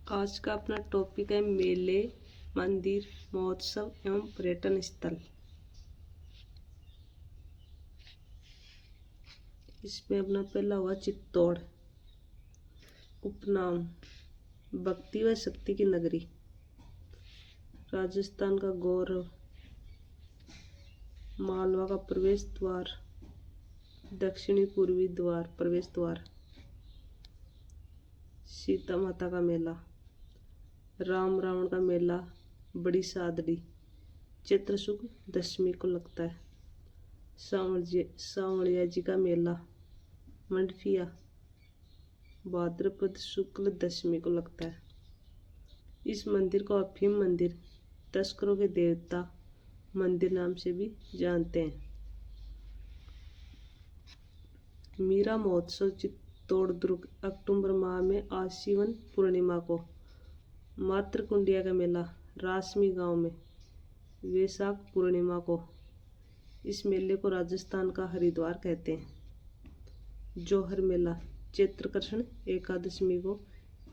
आज का अपना टॉपिक है मेले, मंदिर, महोत्सव एवं पर्यटन स्थल। इसमें अपना पहला हुआ चित्तौड़। उपनाम भक्ति व शक्ति की नगरी, राजस्थान का गौरव, मालवा का प्रवेश द्वार, दक्षिणी पूर्वी द्वार प्रवेश द्वार, सीता माता का मेला, राम रावण का मेला, बड़ी सादड़ी, चैत्र शुक्ल दशमी को लगता है। सांवलिया जी का मेला, मंडफिया, भाद्रपद शुक्ल दशमी को लगता है। इस मंदिर को अफीम मंदिर, तस्करों के देवता मंदिर नाम से भी जानते हैं। मीरा महोत्सव चित्तौड़ दुर्ग, अक्टूबर माह में आश्विन पूर्णिमा को। मातृ कुंडिया का मेला रासमी गांव में वैशाख पूर्णिमा को। इस मेले को राजस्थान का हरिद्वार कहते हैं। जौहर मेला चैत्रकृष्ण एकादशी को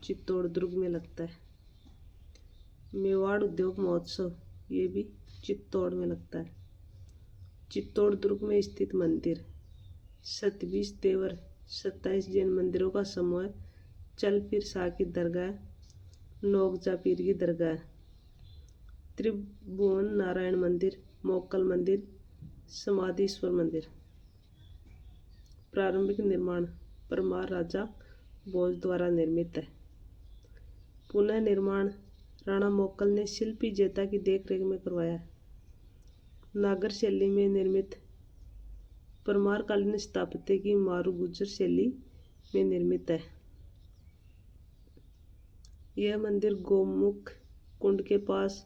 चित्तौड़ दुर्ग में लगता है। मेवाड़ उद्योग महोत्सव ये भी चित्तौड़ में लगता है। चित्तौड़ दुर्ग में स्थित मंदिर 27 देवर, 27 जैन मंदिरों का समूह है। चल फिर शाह की दरगाह, नोगजा पीर की दरगाह, त्रिभुवन नारायण मंदिर, मोक्कल मंदिर, समाधीश्वर मंदिर। प्रारंभिक निर्माण परमार राजा भोज द्वारा निर्मित है। पुनः निर्माण राणा मोक्कल ने शिल्पी जेता की देखरेख में करवाया है। नागर शैली में निर्मित, परमार कालीन स्थापत्य की मारू गुजर शैली में निर्मित है। यह मंदिर गोमुख कुंड के पास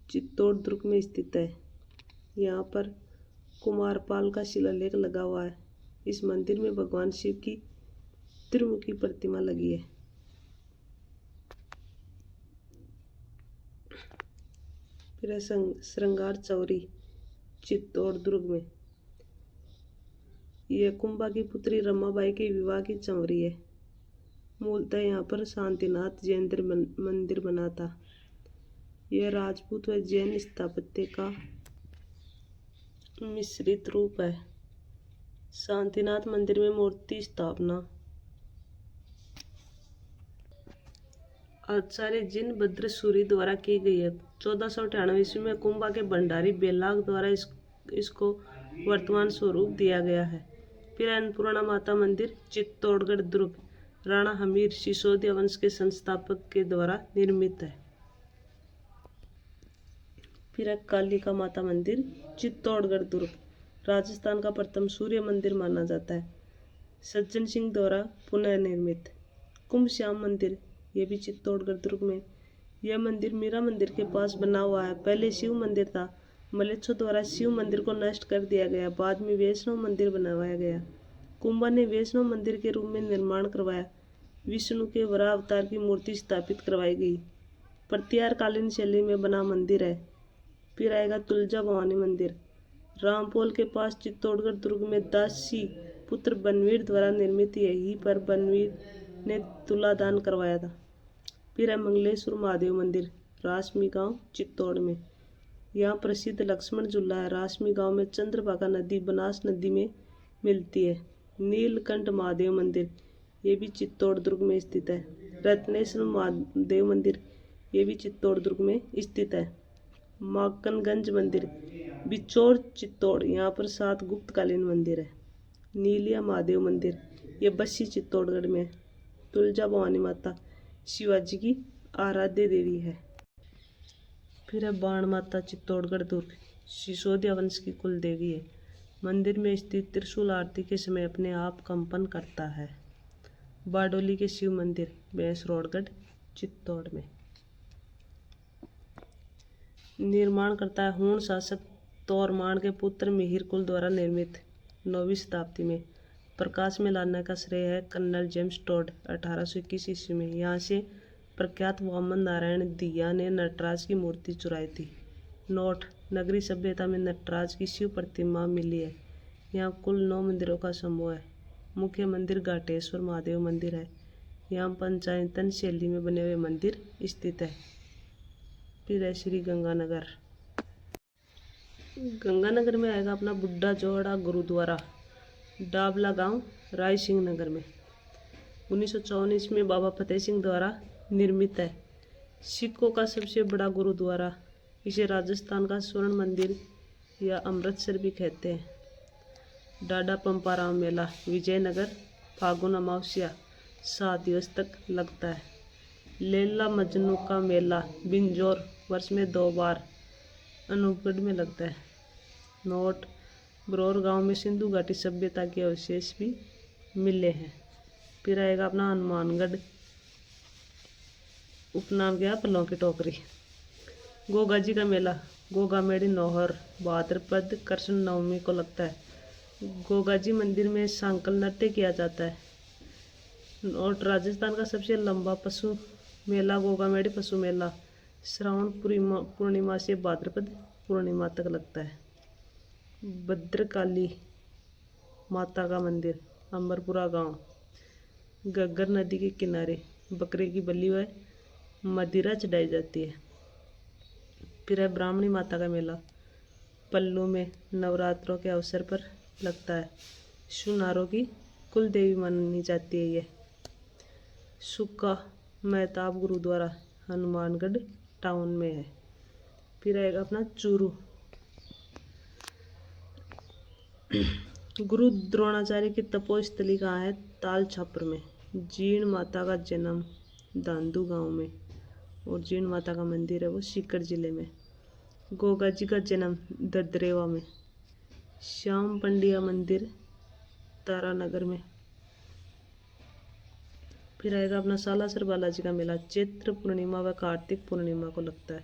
चित्तौड़ दुर्ग में स्थित है। यहाँ पर कुमारपाल का शिलालेख लगा हुआ है। इस मंदिर में भगवान शिव की त्रिमुखी प्रतिमा लगी है। फिर श्रृंगार चौरी चित्तौड़ दुर्ग में। यह कुंभा की पुत्री रमाबाई के विवाह की चौरी है। मूलतः यहाँ पर शांतिनाथ जैन मंदिर बना था। यह राजपूत व जैन स्थापत्य का मिश्रित रूप है। शांतिनाथ मंदिर में मूर्ति स्थापना आचार्य जिन भद्रसूरी द्वारा की गई है। 1498 ईस्वी में कुंभा के भंडारी बेलाग द्वारा इसको वर्तमान स्वरूप दिया गया है। फिर अन्नपूर्णा माता मंदिर चित्तौड़गढ़ दुर्ग, राणा हमीर सिसोदिया वंश के संस्थापक के द्वारा निर्मित है। फिर कालिका माता मंदिर चित्तौड़गढ़ दुर्ग, राजस्थान का प्रथम सूर्य मंदिर माना जाता है। सज्जन सिंह द्वारा पुनः निर्मित। कुंभ श्याम मंदिर ये भी चित्तौड़गढ़ दुर्ग में। यह मंदिर मीरा मंदिर के पास बना हुआ है। पहले शिव मंदिर था। मलेच्छों द्वारा शिव मंदिर को नष्ट कर दिया गया। बाद में वैष्णव मंदिर बनवाया गया। कुंभा ने वैष्णव मंदिर के रूप में निर्माण करवाया। विष्णु के वराह अवतार की मूर्ति स्थापित करवाई गई। प्रत्यार कालीन शैली में बना मंदिर है। फिर आएगा तुलजा भवानी मंदिर, रामपोल के पास चित्तौड़गढ़ दुर्ग में दासी पुत्र बनवीर द्वारा निर्मित। यहीं पर बनवीर ने तुलादान करवाया था। फिर है मंगलेश्वर महादेव मंदिर, रासमी गांव चित्तौड़ में। यहाँ प्रसिद्ध लक्ष्मण झूला है। रासमी गांव में चंद्रभागा नदी बनास नदी में मिलती है। नीलकंठ महादेव मंदिर ये भी चित्तौड़ दुर्ग में स्थित है। रत्नेश्वर महादेव मंदिर ये भी चित्तौड़ दुर्ग में स्थित है। माकनगंज मंदिर बिचौर चित्तौड़, यहाँ पर 7 गुप्तकालीन मंदिर है। नीलिया महादेव मंदिर ये बस्सी चित्तौड़गढ़ में है। तुलजा भवानी माता शिवाजी की आराध्य देवी है। फिर है बाण माता चित्तौड़गढ़ दुर्ग, सिसोदिया वंश की कुल देवी है। मंदिर में स्थित त्रिशूल आरती के समय अपने आप कंपन करता है। बारडोली के शिव मंदिर भैंसरोडगढ़ चित्तौड़ में। निर्माण करता है हूण शासक तोरमान के पुत्र मिहिर कुल द्वारा निर्मित 9वीं शताब्दी में। प्रकाश में लाने का श्रेय है कर्नल जेम्स टोड 1821 ईस्वी में। यहाँ से प्रख्यात वामन नारायण दिया ने नटराज की मूर्ति चुराई थी। नोट नगरी सभ्यता में नटराज की शिव प्रतिमा मिली है। यहाँ कुल 9 मंदिरों का समूह है। मुख्य मंदिर घाटेश्वर महादेव मंदिर है। यहाँ पंचायतन शैली में बने हुए मंदिर स्थित है। फिर है श्री गंगानगर। गंगानगर में आएगा अपना बुड्ढा जोहड़ा गुरुद्वारा, डाबला गांव, राय सिंह नगर में। 1954 में बाबा फतेह सिंह द्वारा निर्मित है। सिखों का सबसे बड़ा गुरुद्वारा। इसे राजस्थान का स्वर्ण मंदिर या अमृतसर भी कहते हैं। डाडा पंपाराम मेला विजयनगर, फागुन अमावस्या 7 दिवस तक लगता है। लैला मजनू का मेला बिंजौर वर्ष में 2 बार अनूपगढ़ में लगता है। नोट, ब्रोर गांव में सिंधु घाटी सभ्यता के अवशेष भी मिले हैं। फिर आएगा अपना हनुमानगढ़, उपनाम क्या, फलों की टोकरी। गोगा जी का मेला गोगा मेड़ी नौहर भाद्रपद कृष्ण नवमी को लगता है। गोगा जी मंदिर में सांकल नृत्य किया जाता है। और राजस्थान का सबसे लंबा पशु मेला गोगा मेड़ी पशु मेला श्रावण पूर्णिमा से भाद्रपद पूर्णिमा तक लगता है। भद्रकाली माता का मंदिर अंबरपुरा गांव, घग्गर नदी के किनारे बकरे की बलि व मदिरा चढ़ाई जाती है। फिर है ब्राह्मणी माता का मेला पल्लू में नवरात्रों के अवसर पर लगता है। सुनारों की कुल देवी मानी जाती है ये। सुक्का मेहताब गुरुद्वारा हनुमानगढ़ टाउन में है। फिर आएगा अपना चूरू। गुरु द्रोणाचार्य की तपोस्थली कहाँ है? ताल छापर में। जीण माता का जन्म दांदू गांव में और जीण माता का मंदिर है वो सीकर जिले में। गोगा जी का जन्म ददरेवा में। श्याम पंडिया मंदिर तारानगर में। फिर आएगा अपना सालासर बालाजी का मेला चैत्र पूर्णिमा व कार्तिक पूर्णिमा को लगता है।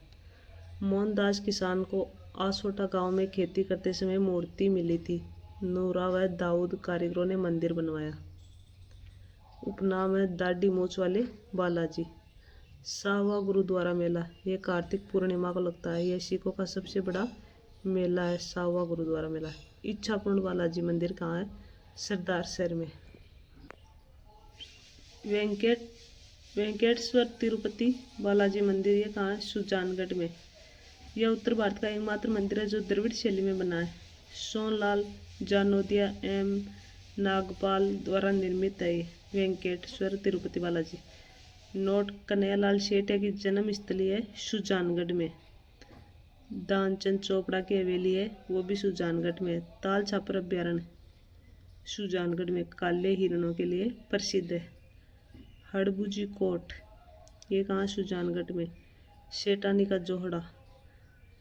मोहनदास किसान को आसोटा गांव में खेती करते समय मूर्ति मिली थी। नूरा व दाऊद कारीगरों ने मंदिर बनवाया। उपनाम है दाढ़ी मूछ वाले बालाजी। साहवा गुरुद्वारा मेला ये कार्तिक पूर्णिमा को लगता है। यह सिखों का सबसे बड़ा मेला है साहवा गुरुद्वारा मेला। इच्छापूर्ण बालाजी मंदिर कहाँ है? सरदार शहर में। वेंकटेश्वर तिरुपति बालाजी मंदिर ये कहाँ है? सुजानगढ़ में। यह उत्तर भारत का एकमात्र मंदिर है जो द्रविड़ शैली में बना है। सोनलाल जानोदिया एम नागपाल द्वारा निर्मित है। वेंकटेश्वर तिरुपति बालाजी। नोट, कन्हैयालाल शेटिया की जन्म स्थली है सुजानगढ़ में। दानचंद चोपड़ा की हवेली है वो भी सुजानगढ़ में। ताल छापर अभ्यारण्य सुजानगढ़ में काले हिरणों के लिए प्रसिद्ध है। हड़बुजी कोट ये कहाँ? सुजानगढ़ में। सेठानी का जोहड़ा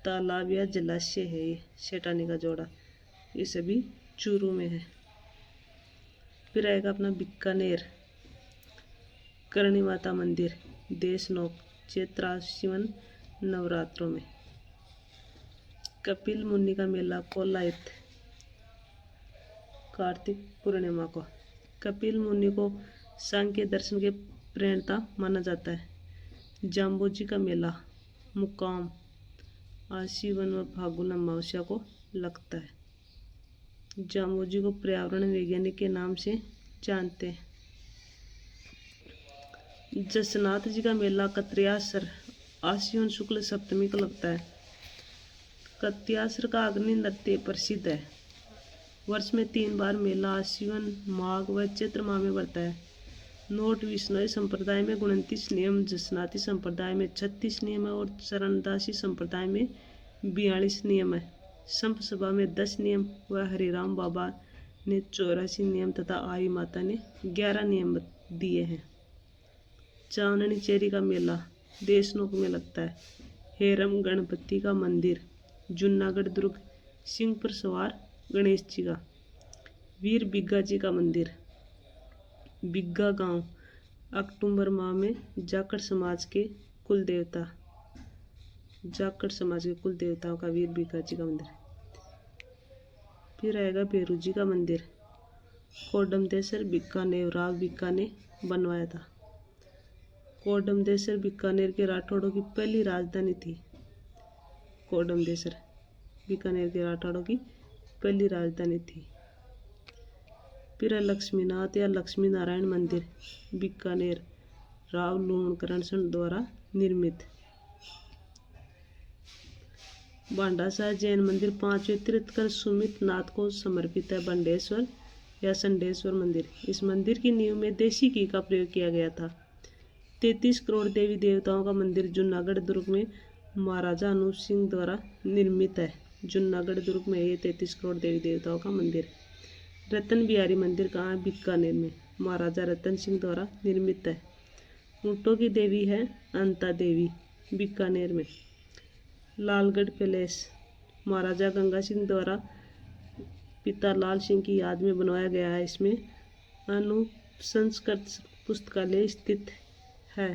तालाब या जलाशय है ये सेठानी का जोड़ा, ये सभी चूरू में है। फिर आएगा अपना बीकानेर करणी माता मंदिर देशनोक चैत्राश्विन नवरात्रों में। कपिल मुनि का मेला कोलायत कार्तिक पूर्णिमा को। कपिल मुनि को सांख्य दर्शन के प्रणेता माना जाता है। जाम्बोजी का मेला मुकाम आश्विन व फागुन अमावस्या को लगता है। जाम्बोजी को पर्यावरण वैज्ञानिक के नाम से जानते हैं। जसनाथ जी का मेला कत्रियासर आश्विन शुक्ल सप्तमी को लगता है। कत्यासर का अग्नि नृत्य प्रसिद्ध है। वर्ष में 3 बार मेला आश्विन माघ व चैत्र माह में बढ़ता है। नोट, विष्णोई संप्रदाय में 29 नियम, जसनाती संप्रदाय में 36 नियम है और चरणदासी संप्रदाय में 42 नियम है। संप सभा में 10 नियम व हरिराम बाबा ने 84 नियम तथा आई माता ने 11 नियम दिए हैं। चांदनी चेरी का मेला देशनोक में लगता है। हेरम गणपति का मंदिर जूनागढ़ दुर्ग सिंह पर सवार गणेश जी का। वीर बिग्गा जी का मंदिर बिग्गा गांव अक्टूबर माह में जाखड़ समाज के कुल देवताओं का वीर बिग्गा जी का मंदिर। फिर आएगा भेरू जी का मंदिर कोडमदेसर बीकानेर राव बीका ने बनवाया था। कोडमदेसर बीकानेर के राठौड़ों की पहली राजधानी थी। कोडमदेसर बीकानेर के राठौड़ों की पहली राजधानी थी। फिर है लक्ष्मीनाथ या लक्ष्मी नारायण मंदिर बीकानेर, राव लूणकरण द्वारा निर्मित। भांडासार जैन मंदिर 5वें तीर्थंकर सुमित नाथ को समर्पित है। भंडेश्वर या संडेश्वर मंदिर, इस मंदिर की नींव में देसी घी का प्रयोग किया गया था। 33 करोड़ देवी देवताओं का मंदिर जूनागढ़ दुर्ग में महाराजा अनूप सिंह द्वारा निर्मित है। जूनागढ़ दुर्ग में ये 33 करोड़ देवी देवताओं का मंदिर। रतन बिहारी मंदिर कहाँ है? बीकानेर में, महाराजा रतन सिंह द्वारा निर्मित है। ऊँटों की देवी है अंता देवी, बीकानेर में। लालगढ़ पैलेस महाराजा गंगा सिंह द्वारा पिता लाल सिंह की याद में बनवाया गया है। इसमें अनुसंस्कृत पुस्तकालय स्थित है।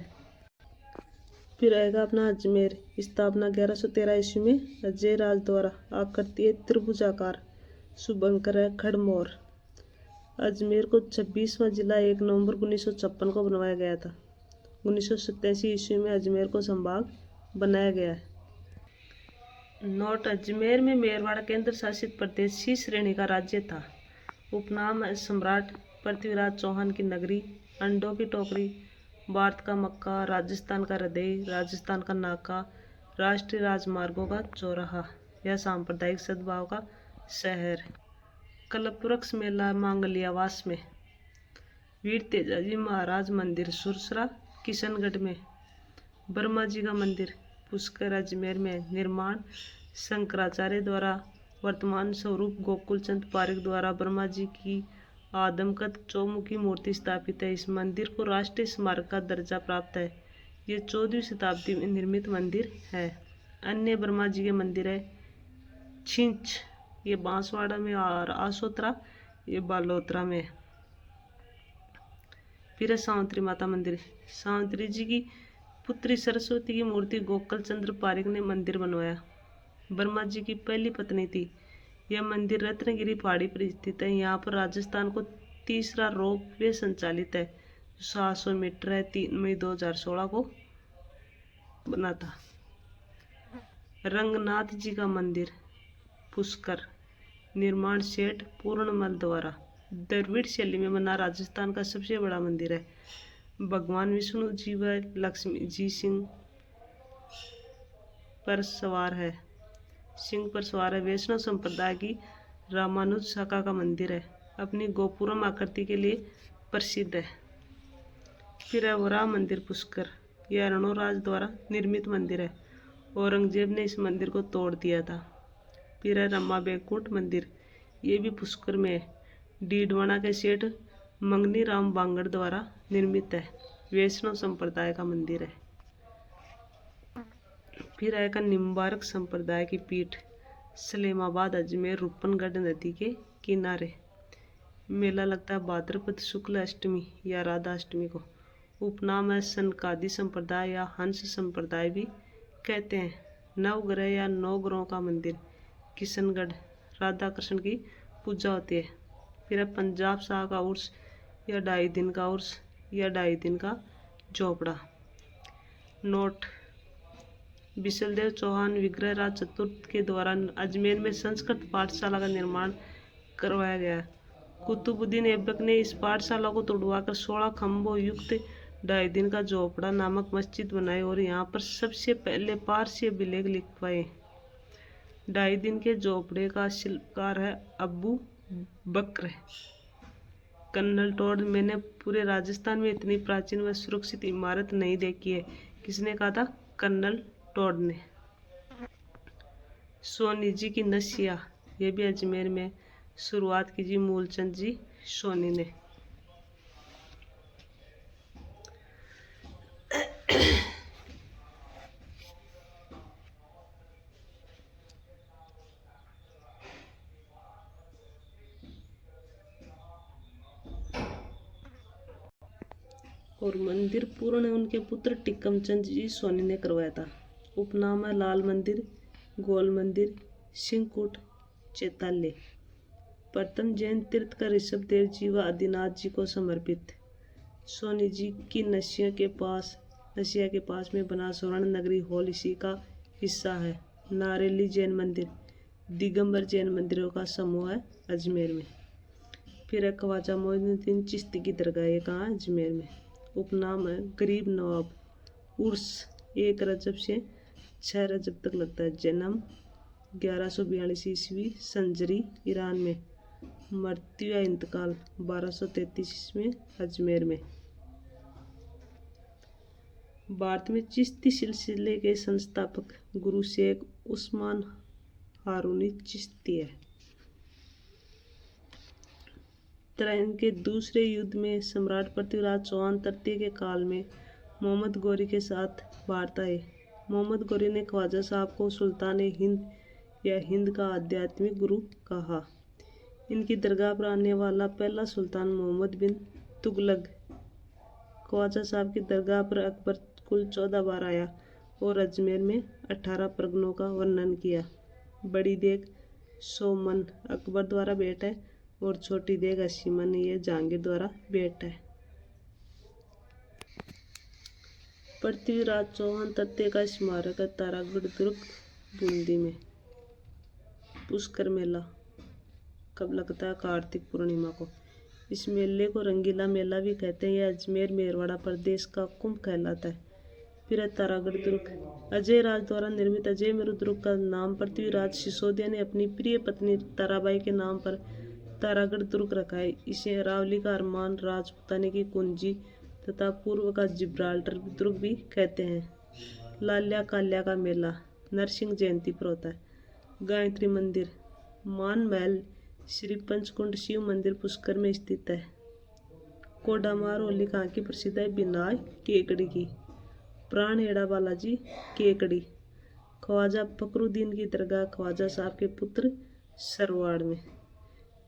फिर आएगा अपना अजमेर, स्थापना 1113 ईस्वी में अजय राज द्वारा। आकृति त्रिभुजाकार, शुभंकर खड़मोर। अजमेर को 26वां जिला 1 नवंबर 1956 को बनवाया गया था। 1987 ईस्वी में अजमेर को संभाग बनाया गया है। नोट: अजमेर में मेरवाड़ केंद्र शासित प्रदेश सी श्रेणी का राज्य था। उपनाम: सम्राट पृथ्वीराज चौहान की नगरी, अंडों की टोकरी, भारत का मक्का, राजस्थान का हृदय, राजस्थान का नाका, राष्ट्रीय राजमार्गों का चौराहा या सांप्रदायिक सद्भाव का शहर। कल्पवृक्ष मेला मांगलियावास में। वीर तेजाजी महाराज मंदिर सुरसरा किशनगढ़ में। ब्रह्मा जी का मंदिर पुष्कर अजमेर में। निर्माण शंकराचार्य द्वारा। वर्तमान स्वरूप गोकुल चंद पारिक द्वारा ब्रह्मा जी की आदमकद चौमुखी मूर्ति स्थापित है। इस मंदिर को राष्ट्रीय स्मारक का दर्जा प्राप्त है। ये 14वीं शताब्दी में निर्मित मंदिर है। अन्य ब्रह्मा जी के मंदिर है छिंच, ये बांसवाड़ा में, और आसोत्रा ये बालोतरा में। फिर है सावित्री माता मंदिर। सावित्री जी की पुत्री सरस्वती की मूर्ति गोकुल चंद्र पारिक ने मंदिर बनवाया। ब्रह्मा जी की पहली पत्नी थी। यह मंदिर रत्नगिरी पहाड़ी पर स्थित है। यहाँ पर राजस्थान को तीसरा रोप वे संचालित है, 700 मीटर है। 3 मई 2016 को बना था। रंगनाथ जी का मंदिर पुष्कर। निर्माण सेठ पूर्णमल द्वारा। द्रविड़ शैली में बना राजस्थान का सबसे बड़ा मंदिर है। भगवान विष्णु जी व लक्ष्मी जी सिंह पर सवार है। वैष्णव संप्रदाय की रामानुज शाखा का मंदिर है। अपनी गोपुरम आकृति के लिए प्रसिद्ध है। फिर है वराह मंदिर पुष्कर। यह अरणोराज द्वारा निर्मित मंदिर है। औरंगजेब ने इस मंदिर को तोड़ दिया था। फिर है रमा बैकुंठ मंदिर, ये भी पुष्कर में है। डीडवाना के सेठ मंगनी राम बांगड़ द्वारा निर्मित है। वैष्णव संप्रदाय का मंदिर है। फिर आएगा निम्बार्क संप्रदाय की पीठ सलेमाबाद अजमेर, रूपनगढ़ नदी के किनारे। मेला लगता है भाद्रपद शुक्ल अष्टमी या राधा अष्टमी को। उपनाम है सनकादि संप्रदाय या हंस संप्रदाय भी कहते हैं। नवग्रह या 9 ग्रहों का मंदिर किशनगढ़, राधा कृष्ण की पूजा होती है। फिर है पंजाब शाह का उर्स या 2.5 दिन का उर्स या 2.5 दिन का झोपड़ा। नोट: बिशलदेव चौहान विग्रहराज चतुर्थ के द्वारा अजमेर में संस्कृत पाठशाला का निर्माण करवाया गया। कुतुबुद्दीन ऐबक ने इस पाठशाला को तोड़वाकर 16 खंभों युक्त 2.5 दिन का झोपड़ा नामक मस्जिद बनाई और यहाँ पर सबसे पहले पारसी अभिलेख लिखवाए। 2.5 दिन के झोपड़े का शिल्पकार है अबू बक्र कर्नल टोड। मैंने पूरे राजस्थान में इतनी प्राचीन व सुरक्षित इमारत नहीं देखी है। किसने कहा था? कर्नल टोड ने। सोनी जी की नसिया, ये भी अजमेर में शुरुआत की जी मूलचंद जी सोनी ने। और मंदिर पूर्ण उनके पुत्र टिक्कम चंद जी सोनी ने करवाया था। उपनाम है लाल मंदिर, गोल मंदिर, सिंहकूट, चैताल्य। प्रथम जैन तीर्थ का ऋषभ देव जी व आदिनाथ जी को समर्पित। सोनी जी की नसिया के पास में बना स्वर्ण नगरी हॉल इसी का हिस्सा है। नारेली जैन मंदिर दिगंबर जैन मंदिरों का समूह है अजमेर में। फिर है ख्वाजा मोइनुद्दीन चिश्ती की दरगाह, ये कहाँ है? अजमेर में। उपनाम है गरीब नवाब। उर्स 1 रजब से 6 रजब तक लगता है। जन्म 1142 ईस्वी संजरी, ईरान में। मृत्यु या इंतकाल 1233 में, अजमेर में। भारत में चिश्ती सिलसिले के संस्थापक गुरु शेख उस्मान हारूनी चिश्ती है। तराइन के दूसरे युद्ध में सम्राट पृथ्वीराज चौहान तृतीय के काल में मोहम्मद गौरी के साथ भारत आए। मोहम्मद गौरी ने ख्वाजा साहब को सुल्तान हिंद या हिंद का आध्यात्मिक गुरु कहा। इनकी दरगाह पर आने वाला पहला सुल्तान मोहम्मद बिन तुगलक। ख्वाजा साहब की दरगाह पर अकबर कुल 14 बार आया और अजमेर में 18 परगनों का वर्णन किया। बड़ी देग 100 मन अकबर द्वारा भेंट है और छोटी देग 80 मन ये जहांगीर द्वारा भेंट है। पृथ्वीराज चौहान तृतीय का स्मारक है तारागढ़ दुर्ग, बूंदी में। पुष्कर मेला कब लगता है? कार्तिक पूर्णिमा को। इस मेले को रंगीला मेला भी कहते हैं। यह अजमेर मेरवाड़ा प्रदेश का कुंभ कहलाता है। फिर है तारागढ़ दुर्ग। अजय राज द्वारा निर्मित अजय मेरु दुर्ग का नाम पृथ्वीराज सिसोदिया ने अपनी प्रिय पत्नी ताराबाई के नाम पर तारागढ़ दुर्ग रखा है। इसे अरावली का अरमान, राजपूताने की कुंजी तथा पूर्व का जिब्राल्टर दुर्ग भी कहते हैं। लाल्या काल्या का मेला नरसिंह जयंती पर होता है। गायत्री मंदिर मान महल श्री पंचकुंड शिव मंदिर पुष्कर में स्थित है। कोडामार होली कहाँ की प्रसिद्ध है? बिनाय केकड़ी की। प्राणहेड़ा बालाजी केकड़ी। ख्वाजा फखरुद्दीन की दरगाह ख्वाजा साहब के पुत्र सरवाड़ में।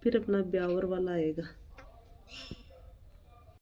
फिर अपना ब्यावर वाला आएगा।